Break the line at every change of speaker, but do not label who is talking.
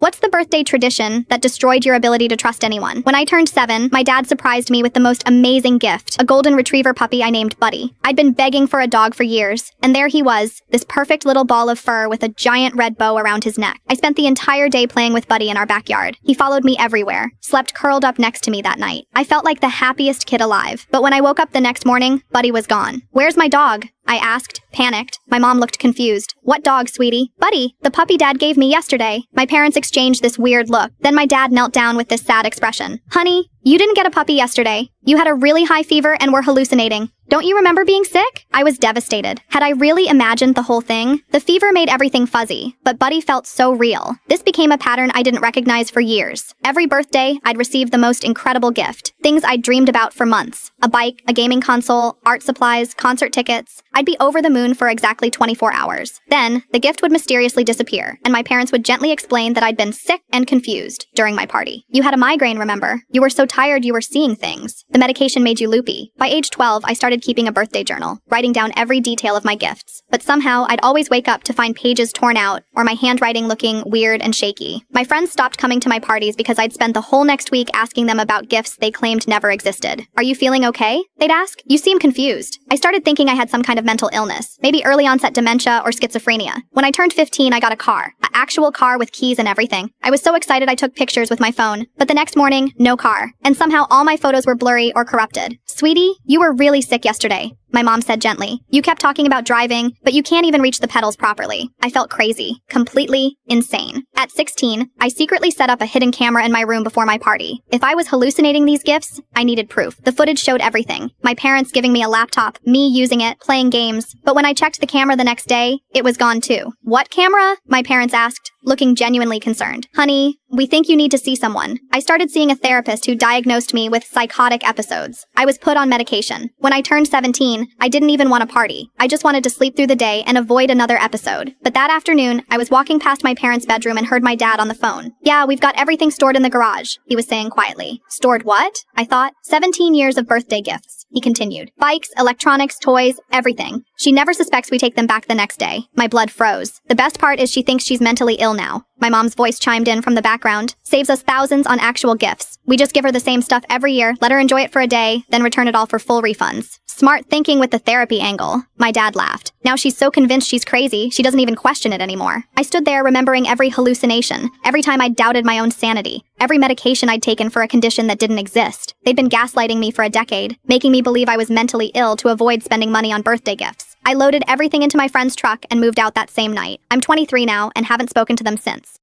What's the birthday tradition that destroyed your ability to trust anyone? When I turned 7, my dad surprised me with the most amazing gift, a golden retriever puppy I named Buddy. I'd been begging for a dog for years, and there he was, this perfect little ball of fur with a giant red bow around his neck. I spent the entire day playing with Buddy in our backyard. He followed me everywhere, slept curled up next to me that night. I felt like the happiest kid alive. But when I woke up the next morning, Buddy was gone. "Where's my dog?" I asked, panicked. My mom looked confused. "What dog, sweetie?" "Buddy, the puppy Dad gave me yesterday." My parents exchanged this weird look. Then my dad knelt down with this sad expression. "Honey, you didn't get a puppy yesterday. You had a really high fever and were hallucinating. Don't you remember being sick?" I was devastated. Had I really imagined the whole thing? The fever made everything fuzzy, but Buddy felt so real. This became a pattern I didn't recognize for years. Every birthday, I'd receive the most incredible gift. Things I'd dreamed about for months. A bike, a gaming console, art supplies, concert tickets. I'd be over the moon for exactly 24 hours. Then, the gift would mysteriously disappear, and my parents would gently explain that I'd been sick and confused during my party. "You had a migraine, remember? You were so tired you were seeing things. The medication made you loopy." By age 12, I started keeping a birthday journal, writing down every detail of my gifts. But somehow, I'd always wake up to find pages torn out, or my handwriting looking weird and shaky. My friends stopped coming to my parties because I'd spent the whole next week asking them about gifts they claimed never existed. "Are you feeling okay?" they'd ask. "You seem confused." I started thinking I had some kind of mental illness, maybe early onset dementia or schizophrenia. When I turned 15, I got a car, an actual car with keys and everything. I was so excited I took pictures with my phone, but the next morning, no car. And somehow all my photos were blurry or corrupted. "Sweetie, you were really sick yesterday," my mom said gently. "You kept talking about driving, but you can't even reach the pedals properly." I felt crazy, completely insane. At 16, I secretly set up a hidden camera in my room before my party. If I was hallucinating these gifts, I needed proof. The footage showed everything. My parents giving me a laptop, me using it, playing games. But when I checked the camera the next day, it was gone too. "What camera?" my parents asked, looking genuinely concerned. "Honey, we think you need to see someone." I started seeing a therapist who diagnosed me with psychotic episodes. I was put on medication. When I turned 17, I didn't even want to party. I just wanted to sleep through the day and avoid another episode. But that afternoon, I was walking past my parents' bedroom and heard my dad on the phone. "Yeah, we've got everything stored in the garage," he was saying quietly. "Stored what?" I thought. 17 years of birthday gifts," he continued. "Bikes, electronics, toys, everything. She never suspects we take them back the next day." My blood froze. "The best part is she thinks she's mentally ill now." My mom's voice chimed in from the background. "Saves us thousands on actual gifts. We just give her the same stuff every year, let her enjoy it for a day, then return it all for full refunds." Smart thinking with the therapy angle. My dad laughed. "Now she's so convinced she's crazy, she doesn't even question it anymore." I stood there remembering every hallucination, every time I doubted my own sanity, every medication I'd taken for a condition that didn't exist. They'd been gaslighting me for a decade, making me believe I was mentally ill to avoid spending money on birthday gifts. I loaded everything into my friend's truck and moved out that same night. I'm 23 now and haven't spoken to them since.